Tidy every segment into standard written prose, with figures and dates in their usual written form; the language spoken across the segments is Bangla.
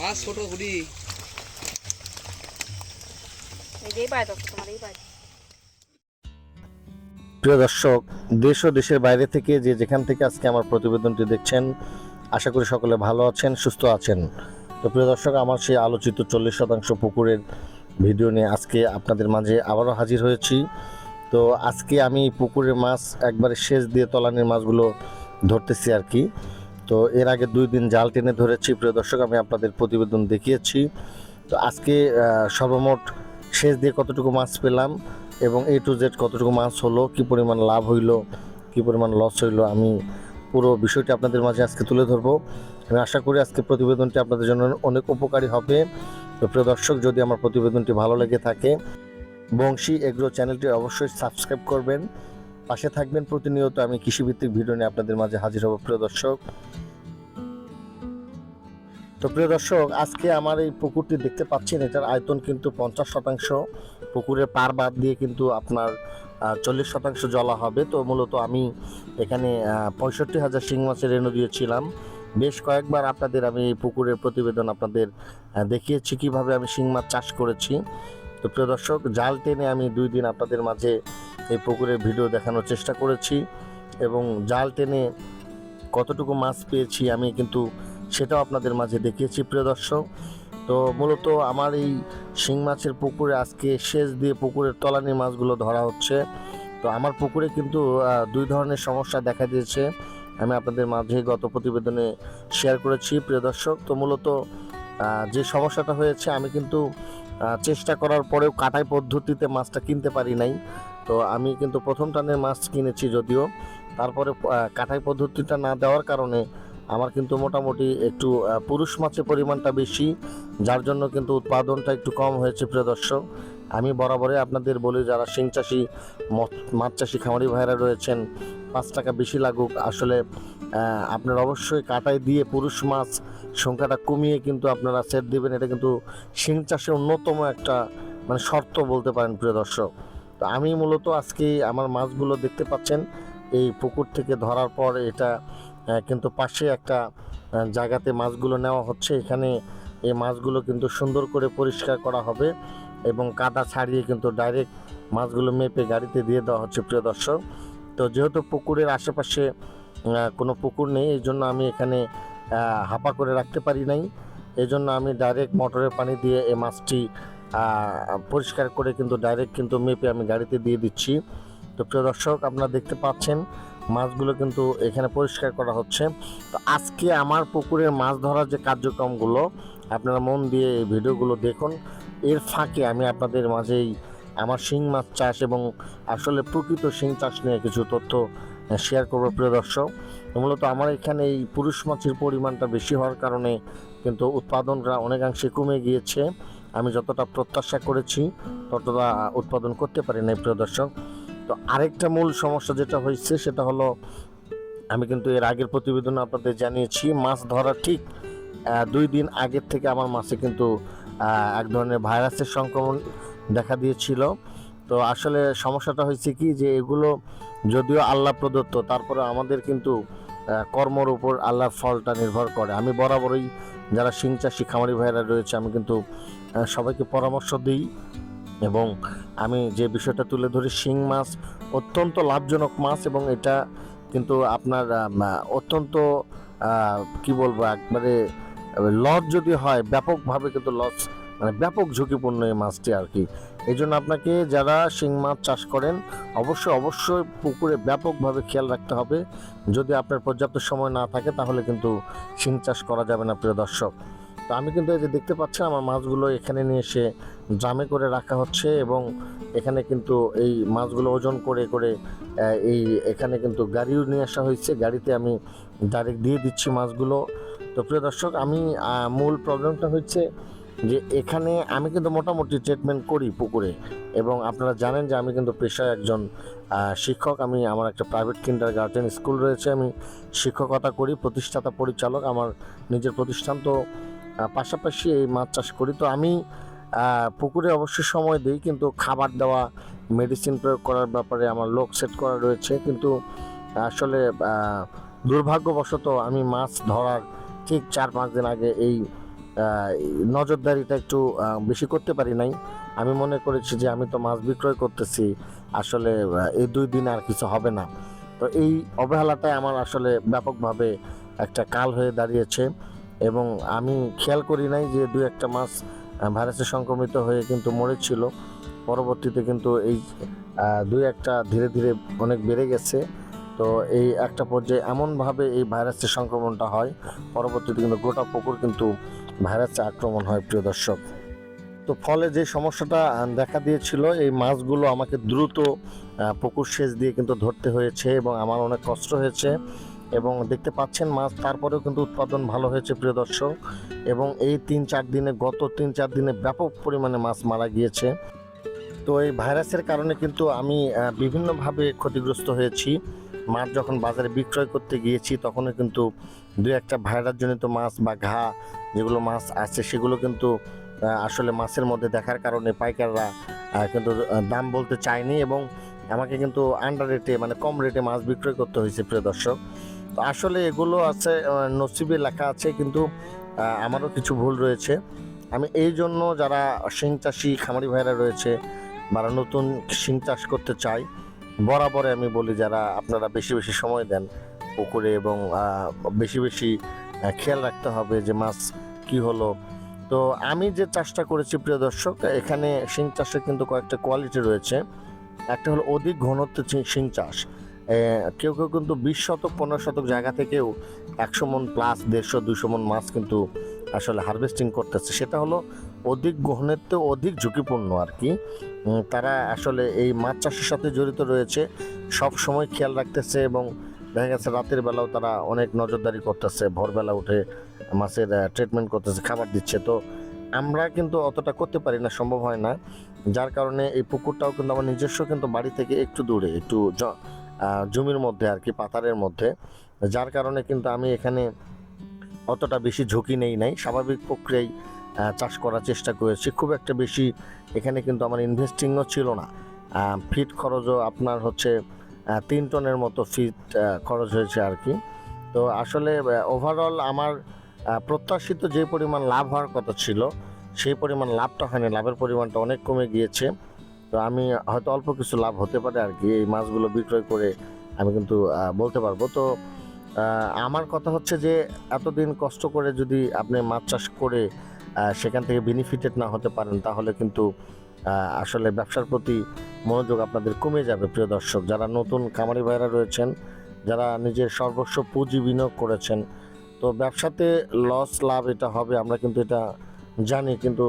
মাছ ছোট ঘুরি প্রিয় দর্শক, দেশ ও দেশের বাইরে থেকে যে যেখান থেকে আজকে আমার প্রতিবেদনটি দেখছেন, আশা করি সকলে ভালো আছেন, সুস্থ আছেন। তো প্রিয় দর্শক, আমার সেই আলোচিত 40% পুকুরের ভিডিও নিয়ে আজকে আপনাদের মাঝে আবারও হাজির হয়েছি। তো আজকে আমি পুকুরের মাছ একবারে সেচ দিয়ে তলানির মাছগুলো ধরতেছি আর কি। তো এর আগে 2 দিন জাল টেনে ধরেছি প্রিয় দর্শক, আমি আপনাদের প্রতিবেদন দেখিয়েছি। তো আজকে সর্বমোট সেচ দিয়ে কতটুকু মাছ পেলাম এবং A to Z কতটুকু মাছ হলো, কী পরিমাণ লাভ হইলো, কী পরিমাণ লস হইলো, আমি পুরো বিষয়টি আপনাদের মাঝে আজকে তুলে ধরবো। আমি আশা করি আজকে প্রতিবেদনটি আপনাদের জন্য অনেক উপকারী হবে। তো প্রিয় দর্শক, যদি আমার প্রতিবেদনটি ভালো লেগে থাকে, বংশী এগ্রো চ্যানেলটি অবশ্যই সাবস্ক্রাইব করবেন, পাশে থাকবেন। প্রতিনিয়ত আমি কৃষিভিত্তিক ভিডিও নিয়ে আপনাদের মাঝে হাজির হব প্রিয় দর্শক। তো প্রিয় দর্শক, আজকে আমার এই পুকুরটি দেখতে পাচ্ছেন, এটার আয়তন কিন্তু 50%। পুকুরের পার বাদ দিয়ে কিন্তু আপনার 40% জলা হবে। তো মূলত আমি এখানে 65,000 শিং মাছের রেণু দিয়েছিলাম। বেশ কয়েকবার আপনাদের আমি এই পুকুরের প্রতিবেদন আপনাদের দেখিয়েছি কিভাবে আমি শিং মাছ চাষ করেছি। তো প্রিয় দর্শক, জাল টেনে আমি 2 দিন আপনাদের মাঝে এই পুকুরের ভিডিও দেখানোর চেষ্টা করেছি এবং জাল টেনে কতটুকু মাছ পেয়েছি আমি কিন্তু সেটাও আপনাদের মাঝে দেখিয়েছি প্রিয় দর্শক। তো মূলত আমার এই শিং মাছের পুকুরে আজকে সেচ দিয়ে পুকুরের তলানির মাছগুলো ধরা হচ্ছে। তো আমার পুকুরে কিন্তু 2 ধরনের সমস্যা দেখা দিয়েছে, আমি আপনাদের মাঝে গত প্রতিবেদনে শেয়ার করেছি প্রিয় দর্শক। তো মূলত যে সমস্যাটা হয়েছে, আমি কিন্তু চেষ্টা করার পরেও কাটাই পদ্ধতিতে মাছটা কিনতে পারি নাই। তো আমি কিন্তু প্রথম টানের মাছ কিনেছি যদিও, তারপরে কাটাই পদ্ধতিটা না দেওয়ার কারণে আমার কিন্তু মোটামুটি একটু পুরুষ মাছের পরিমাণটা বেশি, যার জন্য কিন্তু উৎপাদনটা একটু কম হয়েছে প্রিয় দর্শক। আমি বরাবরই আপনাদের বলি, যারা শিং চাষি মাছ চাষি খামারি ভাইরা রয়েছেন, 5 টাকা বেশি লাগুক, আসলে আপনারা অবশ্যই কাটাই দিয়ে পুরুষ মাছ সংখ্যাটা কমিয়ে কিন্তু আপনারা সেট দেবেন। এটা কিন্তু শিং চাষে অন্যতম একটা মানে শর্ত বলতে পারেন প্রিয় দর্শক। তো আমি মূলত আজকে আমার মাছগুলো দেখতে পাচ্ছেন এই পুকুর থেকে ধরার পর এটা কিন্তু পাশে একটা জায়গাতে মাছগুলো নেওয়া হচ্ছে। এখানে এই মাছগুলো কিন্তু সুন্দর করে পরিষ্কার করা হবে এবং কাদা ছাড়িয়ে কিন্তু ডাইরেক্ট মাছগুলো মেপে গাড়িতে দিয়ে দেওয়া হচ্ছে প্রিয় দর্শক। তো যেহেতু পুকুরের আশেপাশে কোনো পুকুর নেই, এই জন্য আমি এখানে হাপা করে রাখতে পারি নাই। এই জন্য আমি ডাইরেক্ট মোটরের পানি দিয়ে এই মাছটি পরিষ্কার করে কিন্তু ডাইরেক্ট কিন্তু মেপে আমি গাড়িতে দিয়ে দিচ্ছি। তো প্রিয় দর্শক, আপনারা দেখতে পাচ্ছেন মাছগুলো কিন্তু এখানে পরিষ্কার করা হচ্ছে। তো আজকে আমার পুকুরের মাছ ধরার যে কার্যক্রমগুলো, আপনারা মন দিয়ে এই ভিডিওগুলো দেখুন। এর ফাঁকে আমি আপনাদের মাঝেই আমার শিং মাছ চাষ এবং আসলে প্রকৃত শিং চাষ নিয়ে কিছু তথ্য শেয়ার করবো প্রিয় দর্শক। মূলত আমার এখানে এই পুরুষ মাছের পরিমাণটা বেশি হওয়ার কারণে কিন্তু উৎপাদনটা অনেকাংশে কমে গিয়েছে। আমি যতটা প্রত্যাশা করেছি ততটা উৎপাদন করতে পারি না প্রিয় দর্শক। তো আরেকটা মূল সমস্যা যেটা হয়েছে সেটা হলো, আমি কিন্তু এর আগের প্রতিবেদনে আপনাদের জানিয়েছি, মাছ ধরা ঠিক 2 দিন আগের থেকে আমার মাছে কিন্তু এক ধরনের ভাইরাসের সংক্রমণ দেখা দিয়েছিল। তো আসলে সমস্যাটা হয়েছে কি, যে এগুলো যদিও আল্লাহ প্রদত্ত, তারপরে আমাদের কিন্তু কর্মর উপর আল্লাহর ফলটা নির্ভর করে। আমি বরাবরই যারা শিং চাষি খামারি ভাইরা রয়েছে, আমি কিন্তু সবাইকে পরামর্শ দিই এবং আমি যে বিষয়টা তুলে ধরি, শিং মাছ অত্যন্ত লাভজনক মাছ এবং এটা কিন্তু আপনার অত্যন্ত কি বলবো, একবারে লস যদি হয় ব্যাপকভাবে কিন্তু লস, মানে ব্যাপক ঝুঁকিপূর্ণ এই মাছটি আর কি। এই জন্য আপনাকে যারা শিং মাছ চাষ করেন অবশ্যই পুকুরে ব্যাপকভাবে খেয়াল রাখতে হবে। যদি আপনার পর্যাপ্ত সময় না থাকে তাহলে কিন্তু শিং চাষ করা যাবে না প্রিয় দর্শক। তো আমি কিন্তু এই যে দেখতে পাচ্ছেন আমার মাছগুলো এখানে নিয়ে এসে ড্রামে করে রাখা হচ্ছে এবং এখানে কিন্তু এই মাছগুলো ওজন করে করে এখানে কিন্তু গাড়িও নিয়ে আসা হয়েছে, গাড়িতে আমি ডাইরেক্ট দিয়ে দিচ্ছি মাছগুলো। তো প্রিয় দর্শক, আমি মূল প্রবলেমটা হচ্ছে যে এখানে আমি কিন্তু মোটামুটি ট্রিটমেন্ট করি পুকুরে, এবং আপনারা জানেন যে আমি কিন্তু পেশায় একজন শিক্ষক। আমি আমার একটা প্রাইভেট কিন্ডারগার্টেন স্কুল রয়েছে, আমি শিক্ষকতা করি, প্রতিষ্ঠাতা পরিচালক আমার নিজের প্রতিষ্ঠান। তো পাশাপাশি এই মাছ চাষ করি। তো আমি পুকুরে অবশ্যই সময় দিই, কিন্তু খাবার দেওয়া, মেডিসিন প্রয়োগ করার ব্যাপারে আমার লোক সেট করা রয়েছে। কিন্তু আসলে দুর্ভাগ্যবশত আমি মাছ ধরার ঠিক 4-5 দিন আগে এই নজরদারিটা একটু বেশি করতে পারি নাই। আমি মনে করেছি যে আমি তো মাছ বিক্রয় করতেছি, আসলে এই 2 দিন আর কিছু হবে না। তো এই অবহেলাটাই আমার আসলে ব্যাপকভাবে একটা কাল হয়ে দাঁড়িয়েছে, এবং আমি খেয়াল করি নাই যে 2-1টা মাছ ভাইরাসে সংক্রমিত হয়ে কিন্তু মরেছিল। পরবর্তীতে কিন্তু এই 2-1টা ধীরে ধীরে অনেক বেড়ে গেছে। তো এই একটা পর্যায়ে এমনভাবে এই ভাইরাসের সংক্রমণটা হয়, পরবর্তীতে কিন্তু গোটা পুকুর কিন্তু ভাইরাসে আক্রমণ হয় প্রিয় দর্শক। তো ফলে যে সমস্যাটা দেখা দিয়েছিল, এই মাছগুলো আমাকে দ্রুত পুকুর সেচ দিয়ে কিন্তু ধরতে হয়েছে, এবং আমার অনেক কষ্ট হয়েছে। এবং দেখতে পাচ্ছেন মাছ তারপরেও কিন্তু উৎপাদন ভালো হয়েছে প্রিয় দর্শক। এবং এই 3-4 দিনে, গত 3-4 দিনে ব্যাপক পরিমাণে মাছ মারা গিয়েছে। তো এই ভাইরাসের কারণে কিন্তু আমি বিভিন্নভাবে ক্ষতিগ্রস্ত হয়েছি। মাছ যখন বাজারে বিক্রয় করতে গিয়েছি, তখনও কিন্তু 2-1টা ভাইরাসজনিত মাছ বা ঘা যেগুলো মাছ আছে, সেগুলো কিন্তু আসলে মাছের মধ্যে দেখার কারণে পাইকাররা কিন্তু দাম বলতে চায়নি, এবং আমাকে কিন্তু আন্ডার রেটে, মানে কম রেটে মাছ বিক্রয় করতে হয়েছে প্রিয় দর্শক। তো আসলে এগুলো আছে, নসিবে লেখা আছে, কিন্তু আমারও কিছু ভুল রয়েছে। আমি এই জন্য যারা শিং চাষি খামারি ভাইরা রয়েছে, যারা নতুন শিং চাষ করতে চায়, বরাবরে আমি বলি যারা আপনারা বেশি বেশি সময় দেন পুকুরে, এবং বেশি বেশি খেয়াল রাখতে হবে যে মাছ কি হলো। তো আমি যে চাষটা করেছি প্রিয় দর্শক, এখানে শিং চাষের কিন্তু কয়েকটা কোয়ালিটি রয়েছে। একটা হলো অধিক ঘনত্বের শিং চাষ। কেউ কেউ কিন্তু 20 শতক 15 শতক জায়গা থেকেও 100 মন প্লাস 150-200 মন মাছ কিন্তু আসলে হারভেস্টিং করতেছে। সেটা হলো অধিক ঘনত্ব, অধিক ঝুঁকিপূর্ণ আর কি। তারা আসলে এই মাছ চাষের সাথে জড়িত রয়েছে, সব সময় খেয়াল রাখতেছে, এবং দেখা গেছে রাতের বেলাও তারা অনেক নজরদারি করতেছে, ভোরবেলা উঠে মাছের ট্রিটমেন্ট করতেছে, খাবার দিচ্ছে। তো আমরা কিন্তু অতটা করতে পারি না, সম্ভব হয় না। যার কারণে এই পুকুরটাও কিন্তু আমার নিজস্ব, কিন্তু বাড়ি থেকে একটু দূরে, একটু জমির মধ্যে আর কি, পাতারের মধ্যে। যার কারণে কিন্তু আমি এখানে অতটা বেশি ঝুঁকি নেই নাই, স্বাভাবিক প্রক্রিয়ায় চাষ করার চেষ্টা করেছি। খুব একটা বেশি এখানে কিন্তু আমার ইনভেস্টিংও ছিল না। ফিট খরচও আপনার হচ্ছে 3 টনের মতো ফিট খরচ হয়েছে আর কি। তো আসলে ওভারঅল আমার প্রত্যাশিত যে পরিমাণ লাভ হওয়ার কথা ছিল, সেই পরিমাণ লাভটা হয়নি, লাভের পরিমাণটা অনেক কমে গিয়েছে। তো আমি হয়তো অল্প কিছু লাভ হতে পারে আর কি এই মাছগুলো বিক্রয় করে, আমি কিন্তু বলতে পারবো। তো আমার কথা হচ্ছে যে এতদিন কষ্ট করে যদি আপনি মাছ চাষ করে সেখান থেকে বেনিফিটেড না হতে পারেন, তাহলে কিন্তু আসলে ব্যবসার প্রতি মনোযোগ আপনাদের কমে যাবে প্রিয় দর্শক। যারা নতুন খামারি ভাইরা রয়েছেন, যারা নিজের সর্বস্ব পুঁজি বিনিয়োগ করেছেন, তো ব্যবসাতে লস লাভ এটা হবে, আমরা কিন্তু এটা জানি। কিন্তু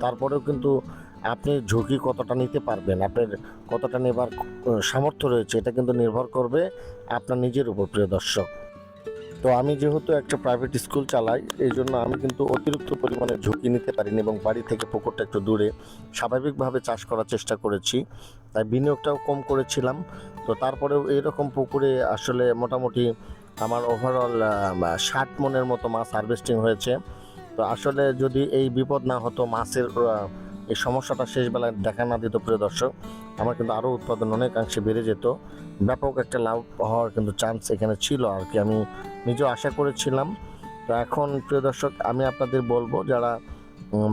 তারপরেও কিন্তু আপনি ঝুঁকি কতটা নিতে পারবেন, আপনার কতটা নেবার সামর্থ্য রয়েছে, এটা কিন্তু নির্ভর করবে আপনার নিজের উপর প্রিয় দর্শক। তো আমি যেহেতু একটা প্রাইভেট স্কুল চালাই, এই জন্য আমি কিন্তু অতিরিক্ত পরিমাণে ঝুঁকি নিতে পারিনি, এবং বাড়ি থেকে পুকুরটা একটু দূরে স্বাভাবিকভাবে চাষ করার চেষ্টা করেছি, তাই বিনিয়োগটাও কম করেছিলাম। তো তারপরেও এইরকম পুকুরে আসলে মোটামুটি আমার ওভারঅল 60 মনের মতো মাছ হারভেস্টিং হয়েছে। তো আসলে যদি এই বিপদ না হতো, মাছের এই সমস্যাটা শেষ বেলায় দেখা না দিত প্রিয় দর্শক, আমার কিন্তু আরও উৎপাদন অনেকাংশে বেড়ে যেত, ব্যাপক একটা লাভ হওয়ার কিন্তু চান্স এখানে ছিল আর কি, আমি নিজেও আশা করেছিলাম। তো এখন প্রিয় দর্শক আমি আপনাদের বলবো, যারা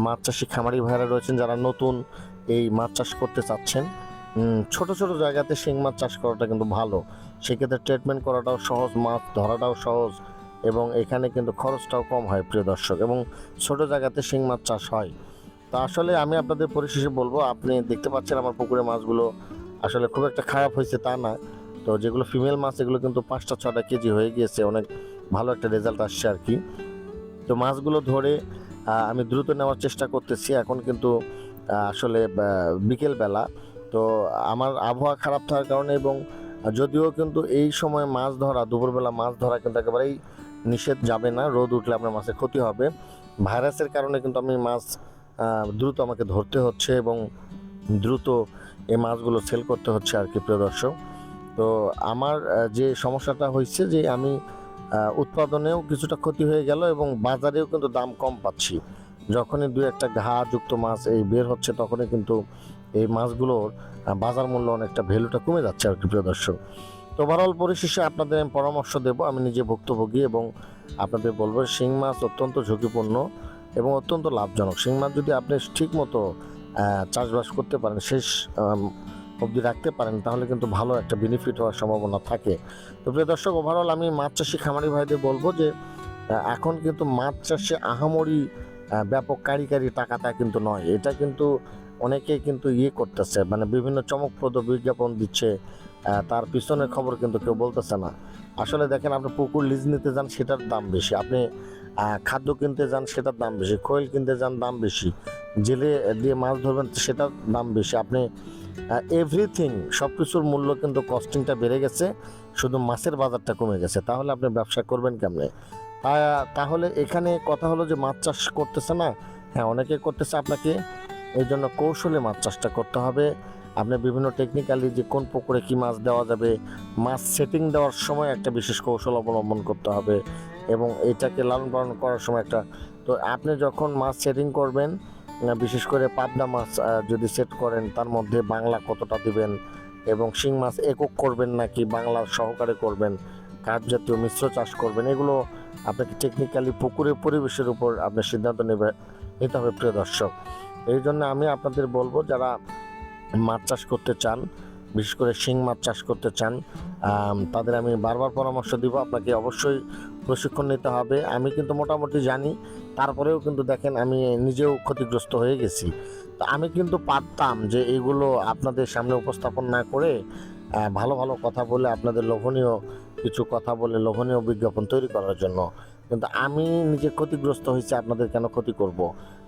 মাছ চাষি খামারি ভাইরা রয়েছেন, যারা নতুন এই মাছ চাষ করতে চাচ্ছেন, ছোট ছোট জায়গাতে শিং মাছ চাষ করাটা কিন্তু ভালো। সেক্ষেত্রে ট্রিটমেন্ট করাটাও সহজ, মাছ ধরাটাও সহজ, এবং এখানে কিন্তু খরচটাও কম হয় প্রিয় দর্শক, এবং ছোট জায়গাতে শিং মাছ চাষ হয়। তো আসলে আমি আপনাদের পরিশেষে বলবো, আপনি দেখতে পাচ্ছেন আমার পুকুরে মাছগুলো আসলে খুব একটা খারাপ হয়েছে তা না। তো যেগুলো ফিমেল মাছ, এগুলো কিন্তু 5-6টা কেজি হয়ে গিয়েছে, অনেক ভালো একটা রেজাল্ট আসছে আর কি। তো মাছগুলো ধরে আমি দ্রুত নেওয়ার চেষ্টা করতেছি। এখন কিন্তু আসলে বিকেলবেলা, তো আমার আবহাওয়া খারাপ থাকার কারণে, এবং যদিও কিন্তু এই সময় মাছ ধরা, দুপুরবেলা মাছ ধরা কিন্তু একেবারেই নিষেধ, যাবে না, রোদ উঠলে আপনার মাছের ক্ষতি হবে। ভাইরাসের কারণে কিন্তু আমি মাছ দ্রুত আমাকে ধরতে হচ্ছে এবং দ্রুত এই মাছগুলো সেল করতে হচ্ছে আর কি প্রিয় দর্শক। তো আমার যে সমস্যাটা হয়েছে যে আমি উৎপাদনেও কিছুটা ক্ষতি হয়ে গেল এবং বাজারেও কিন্তু দাম কম পাচ্ছি। যখনই দুই একটা ঘাযুক্ত মাছ এই বের হচ্ছে তখনই কিন্তু এই মাছগুলোর বাজার মূল্য অনেকটা ভ্যালুটা কমে যাচ্ছে আর কি প্রিয় দর্শক। তো ওভারঅল পরিশেষে আপনাদের আমি পরামর্শ দেব, আমি নিজে ভুক্তভোগী এবং আপনাদের বলবো শিং মাছ অত্যন্ত ঝুঁকিপূর্ণ এবং অত্যন্ত লাভজনক। শিং মাছ যদি আপনি ঠিক মতো চাষবাস করতে পারেন, শেষ অবধি রাখতে পারেন, তাহলে কিন্তু ভালো একটা বেনিফিট হওয়ার সম্ভাবনা থাকে। তো প্রিয় দর্শক, ওভারঅল আমি মাছ চাষি খামারি ভাইদের বলবো যে এখন কিন্তু মাছ চাষে আহামরি ব্যাপক কারি টাকাটা কিন্তু নয়। এটা কিন্তু অনেকে কিন্তু করতেছে, মানে বিভিন্ন চমকপ্রদ বিজ্ঞাপন দিচ্ছে, তার পিছনের খবর কিন্তু কেউ বলতেছে না। আসলে দেখেন, আপনি পুকুর লিজ নিতে যান সেটার দাম বেশি, আপনি খাদ্য কিনতে যান সেটার দাম বেশি, খৈল কিনতে যান দাম বেশি, জেলে দিয়ে মাছ ধরবেন সেটার দাম বেশি, আপনি এভরিথিং সব কিছুর মূল্য কিন্তু কস্টিংটা বেড়ে গেছে, শুধু মাছের বাজারটা কমে গেছে। তাহলে আপনি ব্যবসা করবেন কেমনে? তাহলে এখানে কথা হলো যে মাছ চাষ করতেছে না, হ্যাঁ অনেকে করতেছে, আপনাকে এই জন্য কৌশলে মাছ চাষটা করতে হবে। আপনি বিভিন্ন টেকনিক্যালি যে কোন পুকুরে কী মাছ দেওয়া যাবে, মাছ সেটিং দেওয়ার সময় একটা বিশেষ কৌশল অবলম্বন করতে হবে এবং এটাকে লালন পালন করার সময় একটা, তো আপনি যখন মাছ সেটিং করবেন, বিশেষ করে পাবদা মাছ যদি সেট করেন, তার মধ্যে বাংলা কতটা দিবেন এবং শিং মাছ একক করবেন নাকি বাংলা সহকারে করবেন, কার্প জাতীয় মিশ্র চাষ করবেন, এগুলো আপনাকে টেকনিক্যালি পুকুরের পরিবেশের উপর আপনার সিদ্ধান্ত নিতে হবে প্রিয় দর্শক। এই জন্য আমি আপনাদের বলবো, যারা মাছ চাষ করতে চান, বিশেষ করে শিং মাছ চাষ করতে চান, তাদের আমি বারবার পরামর্শ দিব, আপনাকে অবশ্যই প্রশিক্ষণ নিতে হবে। আমি কিন্তু মোটামুটি জানি, তারপরেও কিন্তু দেখেন আমি নিজেও ক্ষতিগ্রস্ত হয়ে গেছি। তো আমি কিন্তু পারতাম যে এগুলো আপনাদের সামনে উপস্থাপন না করে ভালো ভালো কথা বলে, আপনাদের লোভনীয় কিছু কথা বলে লোভনীয় বিজ্ঞাপন তৈরি করার জন্য, কিন্তু আমি নিজে ক্ষতিগ্রস্ত হয়েছি, আপনাদের কেন ক্ষতি করব?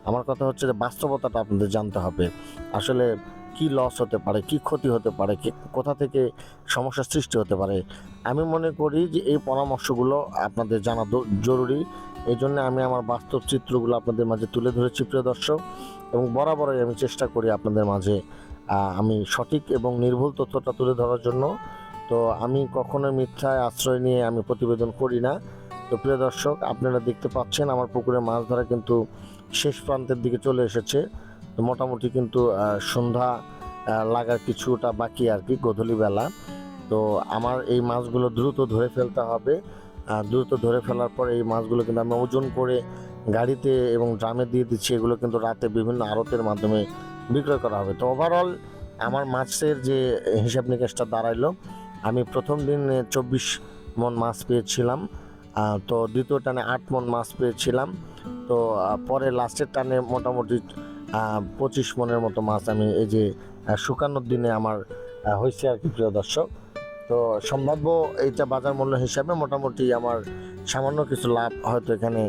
আমার কথা হচ্ছে যে বাস্তবতাটা আপনাদের জানতে হবে, আসলে কি লস হতে পারে, কি ক্ষতি হতে পারে, কোথা থেকে সমস্যার সৃষ্টি হতে পারে। আমি মনে করি যে এই পরামর্শগুলো আপনাদের জানা জরুরি। এই জন্য আমি আমার বাস্তব চিত্রগুলো আপনাদের মাঝে তুলে ধরেছি প্রিয় দর্শক, এবং বরাবরই আমি চেষ্টা করি আপনাদের মাঝে আমি সঠিক এবং নির্ভুল তথ্যটা তুলে ধরার জন্য। তো আমি কখনো মিথ্যায় আশ্রয় নিয়ে আমি প্রতিবেদন করি না। তো প্রিয় দর্শক, আপনারা দেখতে পাচ্ছেন আমার পুকুরে মাছ ধরা কিন্তু শেষ প্রান্তের দিকে চলে এসেছে। তো মোটামুটি কিন্তু সন্ধ্যা লাগার কিছুটা বাকি আর কি, গোধূলি বেলা। তো আমার এই মাছগুলো দ্রুত ধরে ফেলতে হবে। দ্রুত ধরে ফেলার পর এই মাছগুলো কিন্তু আমি ওজন করে গাড়িতে এবং ড্রামে দিয়ে দিচ্ছি, এগুলো কিন্তু রাতে বিভিন্ন আড়তের মাধ্যমে বিক্রয় করা হবে। তো ওভারঅল আমার মাছের যে হিসাব নিকাশটা দাঁড়াইলো, আমি প্রথম দিন 24 মণ মাছ পেয়েছিলাম, তো দ্বিতীয় টানে 8 মণ মাছ পেয়েছিলাম, তো পরে লাস্টের টানে মোটামুটি 25 মণের মতো মাছ আমি এই যে শুকানোর দিনে আমার হয়েছে আর কি প্রিয় দর্শক। তো সম্ভাব্য এইটা বাজার মূল্য হিসাবে মোটামুটি আমার সামান্য কিছু লাভ হয়তো এখানে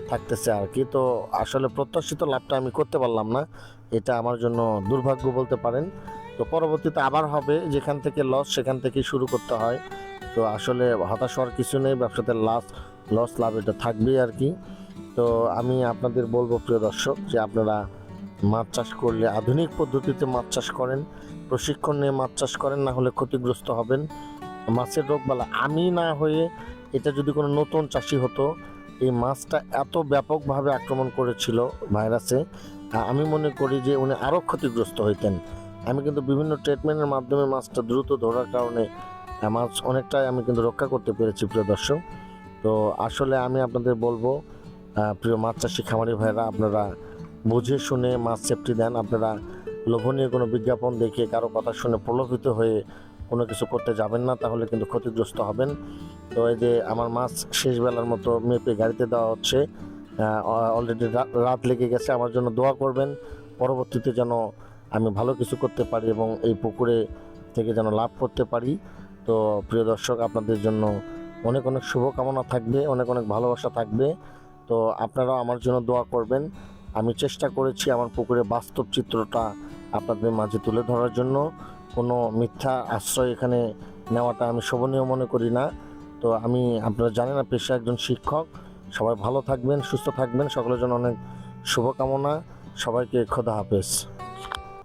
থাকতেছে আর কি। তো আসলে প্রত্যাশিত লাভটা আমি করতে পারলাম না, এটা আমার জন্য দুর্ভাগ্য বলতে পারেন। তো পরবর্তীতে আবার হবে, যেখান থেকে লস সেখান থেকেই শুরু করতে হয়। তো আসলে হতাশ হওয়ার কিছু নেই, ব্যবসাতে লস লাভ এটা থাকবেই আর কি। তো আমি আপনাদের বলবো প্রিয় দর্শক, যে আপনারা মাছ চাষ করলে আধুনিক পদ্ধতিতে মাছ চাষ করেন, প্রশিক্ষণ নিয়ে মাছ চাষ করেন, না হলে ক্ষতিগ্রস্ত হবেন। মাছের রোগবালা আমি না হয়ে এটা যদি কোনো নতুন চাষি হতো, এই মাছটা এত ব্যাপকভাবে আক্রমণ করেছিল ভাইরাসে, আমি মনে করি যে উনি আরও ক্ষতিগ্রস্ত হইতেন। আমি কিন্তু বিভিন্ন ট্রিটমেন্টের মাধ্যমে মাছটা দ্রুত ধরার কারণে মাছ অনেকটাই আমি কিন্তু রক্ষা করতে পেরেছি প্রিয় দর্শক। তো আসলে আমি আপনাদের বলবো, প্রিয় মাছ চাষি খামারি ভাইরা, আপনারা বুঝে শুনে মাছ সেফটি দেন। আপনারা লোভনীয় কোনো বিজ্ঞাপন দেখে কারো কথা শুনে প্রলোভিত হয়ে কোনো কিছু করতে যাবেন না, তাহলে কিন্তু ক্ষতিগ্রস্ত হবেন। তো এই যে আমার মাছ শেষ বেলার মতো মেপে গাড়িতে দেওয়া হচ্ছে, অলরেডি রাত লেগে গেছে। আমার জন্য দোয়া করবেন, পরবর্তীতে যেন আমি ভালো কিছু করতে পারি এবং এই পুকুরে থেকে যেন লাভ করতে পারি। তো প্রিয় দর্শক, আপনাদের জন্য অনেক অনেক শুভকামনা থাকবে, অনেক অনেক ভালোবাসা থাকবে। তো আপনারাও আমার জন্য দোয়া করবেন। আমি চেষ্টা করেছি আমার পুকুরে বাস্তব চিত্রটা আপনাদের মাঝে তুলে ধরার জন্য। কোনো মিথ্যা আশ্রয় এখানে নেওয়াটা আমি শোভনীয় মনে করি না। তো আমি, আপনারা জানেন না, পেশা একজন শিক্ষক। সবাই ভালো থাকবেন, সুস্থ থাকবেন, সকলের জন্য অনেক শুভকামনা। সবাইকে খোদা হাফেজ।